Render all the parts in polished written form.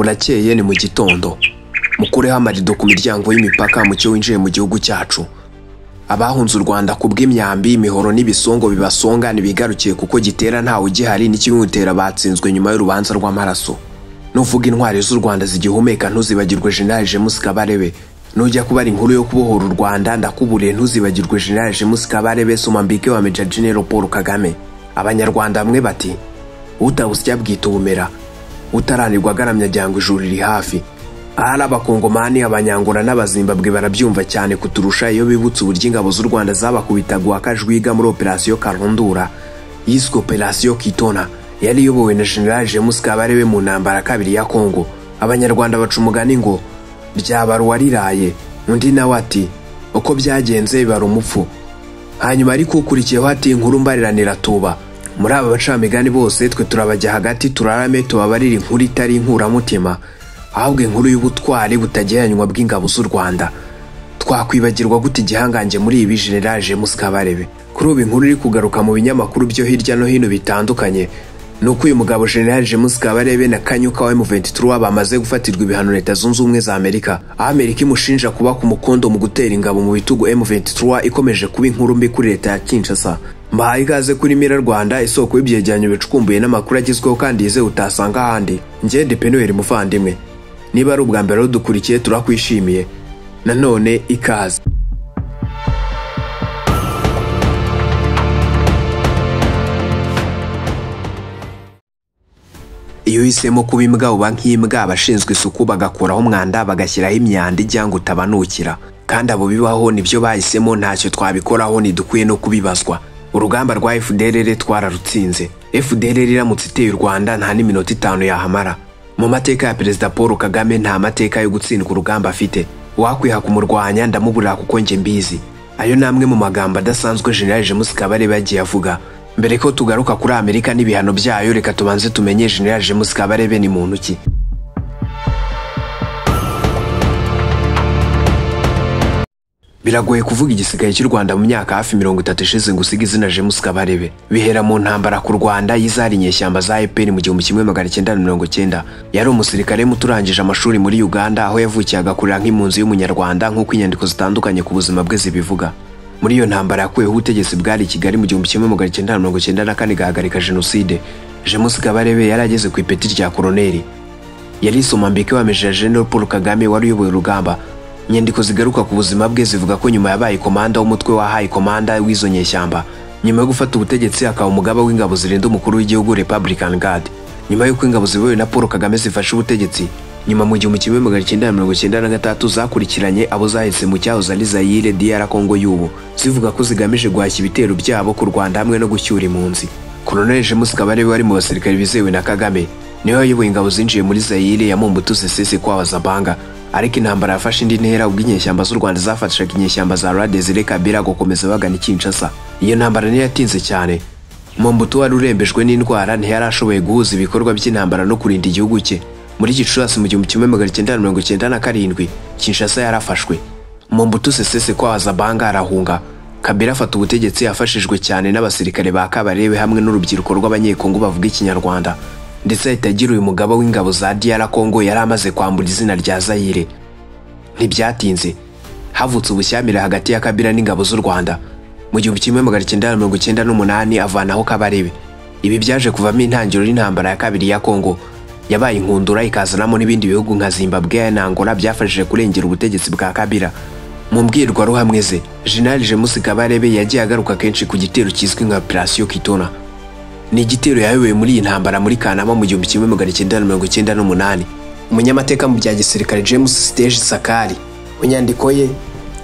Burakeye ni mu gitondo. Mukureho amarido ku miryango y'imipaka mu cyo winjiye mu gihugu cyacu. Abahunze u Rwanda kubw'imyambi, imihoro n'ibisongo bibasonga nibigarukiye kuko gitera ntawe ugihari n'ikimutera batsinzwe nyuma y'urubanza rw'amaraso. Nuvuga intwari z'u Rwanda zigihumeka ntuzibagirwe Gen James Kabarebe. Nujya kubara inkuru yo kubohora u Rwanda ndakuburiye ntuzibagirwe Gen James Kabarebe Somambike wa Major General Paul Kagame. Abanyarwanda amwe bati utawusya bwita ubumera, utaranirwa agaramya jyango ijuru riri hafi. Ahari abakongomani, abanyangura n'abazimbabwe barabyumva cyane kuturusha iyo bibutse uburyo ingabo z'u Rwanda zabakubitagwa akajwiga muri operasiyo Karundura yiswe operasiyo Kitona yari iyobowe na Gen James Kabarebe mu ntambara kabiri ya Congo. Abanyarwanda baca umugani ngo ryabara uwariraye, undi nawe ati uko byagenze bibara umupfu. Hanyuma ariko ukurikiyeho ati inkuru mbariranira tuba. Muri aba bacamigani bose twe turabajya hagati turarame tubabarira inkuru itari inkuramutima, ahubwo inkuru y'ubutwari butagereranywa bw'ingabo z'u Rwanda. Twakwibagirwa gute igihanganje muri ibi Gen James Kabarebe? Kuri ubu inkuru iri kugaruka mu binyamakuru byo hirya no hino bitandukanye nuko uyu mugabo Gen James Kabarebe na Kanyuka wa M23 bamaze gufatirwa ibihano Leta Zunze Ubumwe za Amerika. Amerika imushinja kuba ku mukondo mu gutera ingabo mu bitugu M23 ikomeje kuba inkuru mbi kuri Leta ya Kinshasa. Mbahaye ikaze kuri Mira Rwanda, isoko y'ibyegeranyo bicukumbuye n'amakuru agezweho kandi yize utasanga ahandi. Njye Depenuel muvandimwe. Niba ari ubwa mbere dukurikiye turakwishimiye. Nanone ikaze. Iyo hisemo kuba imbwa uba nk'imbwa, abashinzwe isuku bagakuraho umwanda bagashyiraho imyanda ijyanga utabanukira. Kandi abo bibaho nibyo bahisemo, ntacyo twabikoraho ntidukwiye no kubibazwa. Urugamba rwa FDLR twararutsinze. FDLR iramutse iteye u Rwanda nta n'iminota 5 yahamara. Mu mateka ya Perezida Paul Kagame nta mateka yo gutsindwa urugamba afite. Wakwiha kumurwanya ndamuburira kuko nje mbizi. Ayo namwe mu magambo adasanzwe Gen James Kabarebe yagiye avuga. Mbere ko tugaruka kuri Amerika n'ibihano byayo, reka tubanze tumenye Gen James Kabarebe ni muntu ki. Biragoye kuvuga igisigaye cy'u Rwanda mu myaka hafi 30 ishize ngo usige izina James Kabarebe. Bihera mu ntambara ku Rwanda y'izari inyeshyamba za EPR mu 1990. Yari umusirikare muturangije amashuri muri Uganda, aho yavukiye agakurira nk'impunzi y'umunyarwanda nk'uko inyandiko zitandukanye ku buzima bwe zibivuga. Muri iyo ntambara yakuyeho ubutegetsi bwari Kigali mu 1994 gahagarika jenoside. James Kabarebe yarageze ku ipeti rya koloneli. Yari Somambike wa Major General Paul Kagame wari uyoboye urugamba. Nyandiko zigaruka ku buzima bwe zivuga ko nyuma yabaye komanda w'umutwe wa High Commander w'izo nyeshyamba. Nyuma yo gufata ubutegetsi akaba umugaba w'ingabo zirinda umukuru w'igihugu Republican Guard. Nyuma yo kw'ingabo ziboye na Paul Kagame zifashe ubutegetsi, nyuma mu 1993 zakurikiranye abo zahise mu cyahoze ari Zaire DR Congo y'ubu, zivuga ko zigamije guhashya ibitero byabo ku Rwanda hamwe no gushyura impunzi. Colonel James Kabarebe wari mu basirikare bizewe na Kagame niwe yayoboye ingabo zinjiye muri Zaire ya Mobutu Sese kwa Zabanga. Ariko intambara yafashe indi ntera ubw'inyeshyamba z'u Rwanda zafatishaga inyeshyamba za Rtd Kabira gukomeza bagana Kinshasa. Iyo ntambara ni yatinze cyane. Mobutu wari urembejwe n'indwara ntiyarashoboye guhuza ibikorwa by'intambara no kurinda igihugu cye. Muri Gicurasi mu 1997 Kinshasa yarafashwe. Mobutu Sese kwa Zabanga arahunga. Kabira afata ubutegetsi yafashijwe cyane n'abasirikare ba Kabarebe hamwe n'urubyiruko rw'abanyekongo bavuga ikinyarwanda. Ndetse ahitagira uyu mugaba w'ingabo za DR Congo yari amaze kwambura izina rya Zaire. Ntibyatinze havutse ubushyamirane hagati ya Kabira n'ingabo z'u Rwanda. Mu 1998 avanaho Kabarebe. Ibi byaje kuvamo intangiriro y'intambara ya kabiri ya Congo. Yabaye inkundura ikazanamo n'ibindi bihugu nka Zimbabwe na Angola byafashije kurengera ubutegetsi bwa Kabira. Mu mbwirwaruhamwe ze, Gen James Kabarebe yagiye agaruka kenshi ku gitero kizwi nka operasiyo Kitona. Ni igitero yayoboye muri iyi ntambara muri Kanama mu 1998. Umunyamateka mu byagisirikare James Sakari unyandiko ye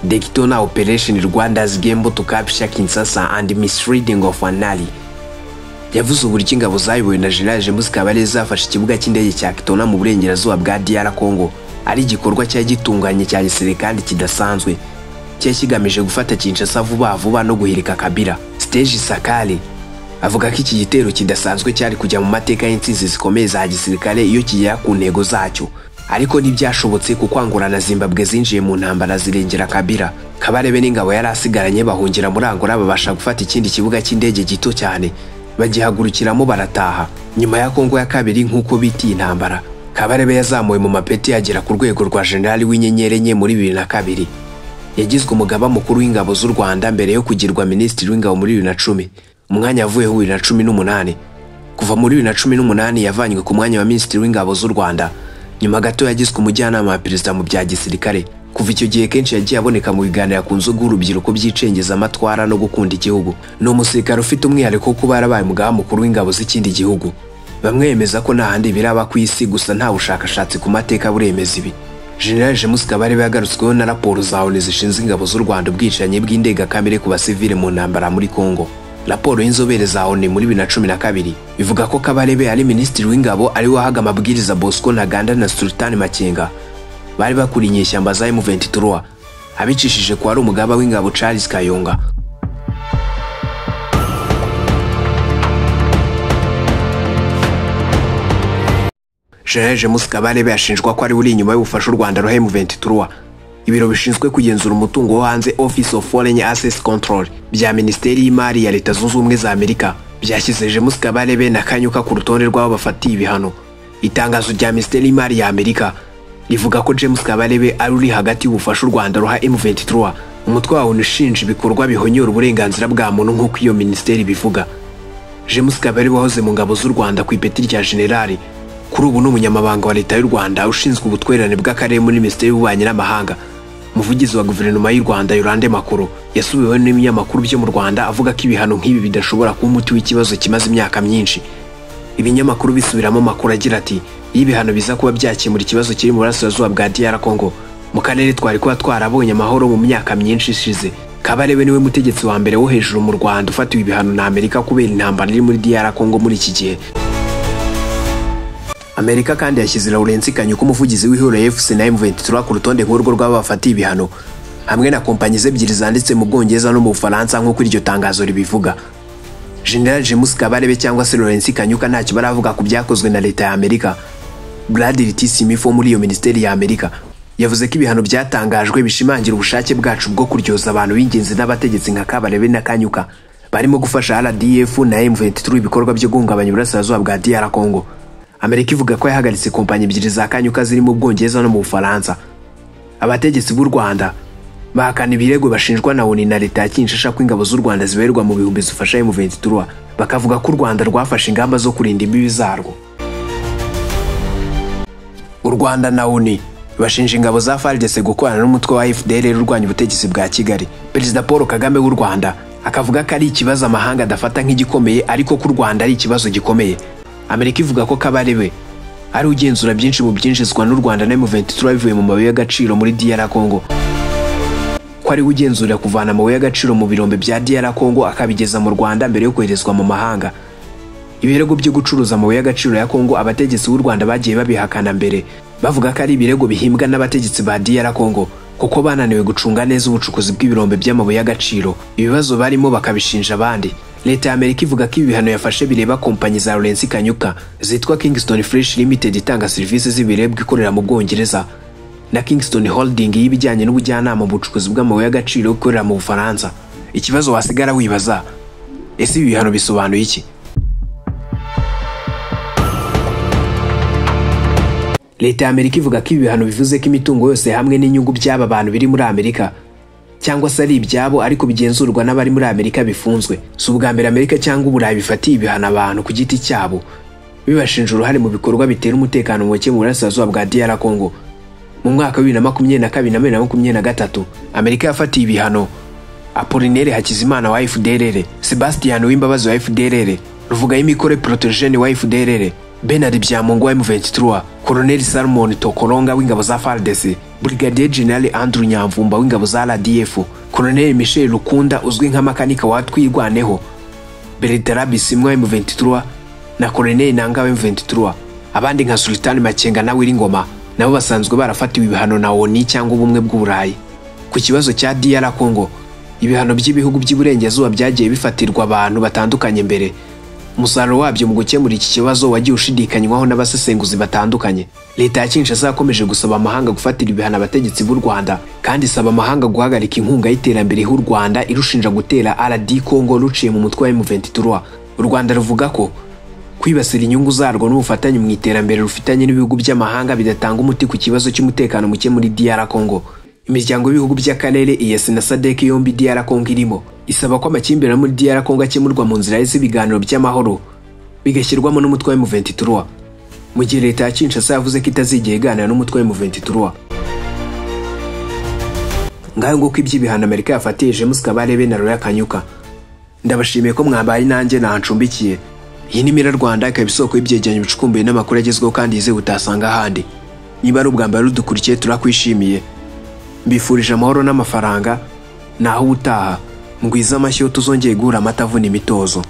The Kitona Operation Rwanda's Game to Capture Kinshasa and Misleading of Anali yavuze uburyo ingabo zayobowe na Gen James Kabarebe zafashe ikibuga cy'indege cya Kitona mu burengerazuba bwa DR Congo. Ari igikorwa cya gitunganye cya gisirikare kidasanzwe cyakigamije gufata Kinshasa vuba no guhirika Kabira. Sakari avuga ko iki gitero kidasanzwe cyari kujya mu mateka y'insinzi zikomeye za gisirikare iyo kigera ku ntego zacyo. Ariko ntibyashobotse kuko Angola na Zimbabwe zinjiye mu ntambara zirengera Kabira. Kabarebe n'ingabo yari asigaranye bahungira muri Angola babasha gufata ikindi kibuga cy'indege gito cyane bagihagurukiramo barataha. Nyuma ya Congo ya kabiri nk'uko biti intambara, Kabarebe yazamuwe mu mapeti agera ku rwego rwa generali w'inyenyeri enye muri 2002. Yagizwe umugaba mukuru w'ingabo z'u Rwanda mbere yo kugirwa minisitiri w'ingabo muri 2010. Umwanya yavuyeho 2018. Kuva muri 2018 yavanywe ku mwanya wa minisitiri w'ingabo z'u Rwanda. Nyuma gato yagizwe umujyanama wa perezida mu byagisirikare. Kuva icyo gihe kenshi yagiye aboneka mu biganiro ku nzoga urubyiruko by'icengeza amatwara no gukunda igihugu. Ni umusirikare ufite umwihariko kuba yarabaye umugaba mukuru w'ingabo z'ikindi gihugu. Bamwe yemeza ko nta handi biraba ku isi, gusa nta bushakashatsi ku mateka buremeza ibi. Rtd James Kabarebe yagarutsweho na raporo za ONU zishinzwe ingabo z'u Rwanda ubwicanyi bw'indengakamere ku basivile mu ntambara muri Congo. Raporo y'inzobere za ONU muri 2012 ivuga ko Kabarebe ari minisitiri w'ingabo ari wahaga amabwiriza Bosco Ntaganda na Sultan Makenga bari bakuriye inyeshyamba za M23 abicishije ko ari umugaba w'ingabo Charles Kayonga. Rtd James Kabarebe yashinjwa ko ari uri inyuma y'ubufasha u Rwanda ruha M23. Ibiro bishinzwe kugenzura umutungo wo hanze Office of Foreign Assets Control bya Minisiteri y'Imari ya Leta Zunze Ubumwe za Amerika byashyize James Kabarebe na Kanyuka ku rutonde rw'abo bafatiye ibihano. Itangazo rya Minisiteri y'Imari ya Amerika rivuga ko James Kabarebe ari uri hagati y'ubufasha u Rwanda ruha M23, umutwe wawo ushinja ibikorwa bihonyora uburenganzira bwa muntu nk'uko iyo minisiteri bivuga. James Kabarebe wahoze mu ngabo z'u Rwanda ku ipeti rya generali, kuri ubu ni umunyamabanga wa Leta y'u Rwanda ushinzwe ubutwererane bw'akarere muri Minisiteri y'Ububanyi n'Amahanga. Umuvugizi wa guverinoma y'u Rwanda Yolande Makuru yasubiweho n'ibinyamakuru byo mu Rwanda avuga ko ibihano nk'ibi bidashobora kuba umuti w'ikibazo kimaze imyaka myinshi. Ibinyamakuru bisubiramo makuru agira ati ibihano biza kuba byakemura ikibazo kiri mu burasirazuba bwa DR Congo, mu karere twari kuba twarabonye amahoro mu myaka myinshi ishize. Kabarebe niwe mutegetsi wa mbere wo hejuru mu Rwanda ufatiwe ibihano na Amerika kubera intambara iri muri DR Congo muri iki gihe. Amerika kandi yashyize Lawrence Kanyuka umuvugizi w'ihuriro FC na M23 ku rutonde nk'urwo rw'abafatiye ibihano hamwe na kompanyi ebyiri zanditse mu Bwongereza no mu Bufaransa nk'uko iryo tangazo ribivuga. Rtd James Kabarebe cyangwa se Lawrence Kanyuka ntacyo baravuga ku byakozwe na Leta ya Amerika. Rtd Simifo muri iyo minisiteri ya Amerika yavuze ko ibihano byatangajwe bishimangira ubushake bwacu bwo kuryoza abantu b'ingenzi n'abategetsi nka Kabarebe na Kanyuka barimo gufasha RDF na M23 ibikorwa byo guhungabanya uburasirazuba bwa DR Congo. Amerika ivuga ko yahagaritse kompanyi ebyiri za Kanyuka ziri mu Bwongereza no mu Bufaransa. Abategetsi b'u Rwanda bahakana ibirego bashinjwa na ONU na Leta ya Kinshasa ko ingabo z'u Rwanda ziberwa mu bihumbi zifasha M23, bakavuga ko u Rwanda rwafashe ingamba zo kurinda imbibi zarwo. U Rwanda na ONU bashinja ingabo za FARDC gukorana n'umutwe wa FDLR urwanya ubutegetsi bwa Kigali. Perezida Paul Kagame w'u Rwanda akavuga ko ari ikibazo amahanga adafata nk'igikomeye ariko ko u Rwanda ari ikibazo gikomeye. Amerika ivuga ko Kabarebe ari ugenzura byinshi mu byinjizwa n'u Rwanda na M23 bivuye mu mabuye y'agaciro muri DR Congo, ko ari ugenzura kuvana amabuye y'agaciro mu birombe bya DR Congo akabigeza mu Rwanda mbere yo koherezwa mu mahanga. Ibirego byo gucuruza amabuye y'agaciro ya Congo abategetsi b'u Rwanda bagiye babihakana mbere, bavuga ko ari ibirego bihimbwa n'abategetsi ba DR Congo kuko bananiwe gucunga neza ubucukuzi bw'ibirombe by'amabuye y'agaciro. Ibibazo barimo bakabishinja abandi. Leta ya Amerika ivuga ko ibihano yafashe bireba kompanyi za Lawrence Kanyuka zitwa Kingston Fresh Limited itanga serivisi z'ibiribwa ikorera mu Bwongereza na Kingston Holding y'ibijyanye n'ubujyanama mu bucukuzi bw'amabuye y'agaciro ikorera mu Bufaransa. Ikibazo wasigara wibaza, ese ibi bihano bisobanuye iki? Leta ya Amerika ivuga ko ibi bihano bivuze ko imitungo yose hamwe n'inyungu by'aba bantu biri muri Amerika cyangwa se ari ibyabo ariko bigenzurwa n'abari muri Amerika bifunzwe. Si ubwa mbere Amerika cyangwa Uburayi bifatiye ibihano abantu ku giti cyabo bibashinja uruhare mu bikorwa bitera umutekano muke mu burasirazuba bwa DR Congo. Mu mwaka wa 2022 na 2023 Amerika yafatiye ibihano Apollinaire Hakizimana wa FDLR, Sebastian Wimbabazi wa FDLR, Ruvugayimikore Protogene wa FDLR, Bernard Byamungu wa M23, Colonel Salmon Tokolonga w'ingabo za FARDC, Brigadier General Andrew Nyamvumba w'ingabo za RDF, Colonel Michel Rukunda uzwi nka makanika wa Twirwaneho, Bertrand Bisimwa wa M23 na Colonel Nanga wa M23. Abandi nka Sultan Makenga na Wiringoma nabo basanzwe barafatiwe ibihano na ONU cyangwa ubumwe bw'Uburayi. Ku kibazo cya DR Congo, ibihano by'ibihugu by'Iburengerazuba byagiye bifatirwa abantu batandukanye mbere. Umusaruro wabyo mu gukemura iki kibazo wagiye ushidikanywaho n'abasesenguzi batandukanye. Leta ya Kinshasa yakomeje gusaba amahanga gufatira ibihano abategetsi b'u Rwanda kandi isaba amahanga guhagarika inkunga y'iterambere y'u Rwanda irushinja gutera RD Congo ruciye mu mutwe wa M23. U Rwanda ruvuga ko kwibasira inyungu zarwo n'ubufatanye mu iterambere rufitanye n'ibihugu by'amahanga bidatanga umuti ku kibazo cy'umutekano muke muri DR Congo. Imiryango y'ibihugu by'akarere EAC na SADC yombi DR Congo irimo isaba ko amakimbirane muri DR Congo akemurwa mu nzira z'ibiganiro by'amahoro bigashyirwamo n'umutwe wa M23, mu gihe leta ya Kinshasa yavuze ko itazigera iganira n'umutwe wa M23. Ngaho nguko iby'ibihano Amerika yafatiye James Kabarebe na Roya Kanyuka. Ndabashimiye ko mwambaye nanjye nancumbikiye. Iyi ni Rwanda, ikaba isoko y'ibyegeranyo bicukumbuye n'amakuru agezweho kandi yizewe utasanga ahandi. Niba ari ubwa mbere udukurikiye turakwishimiye. Mbifurije amahoro n'amafaranga, naho utaha ngwiza amashyo tuzongeye guhura amatavuna imitozo.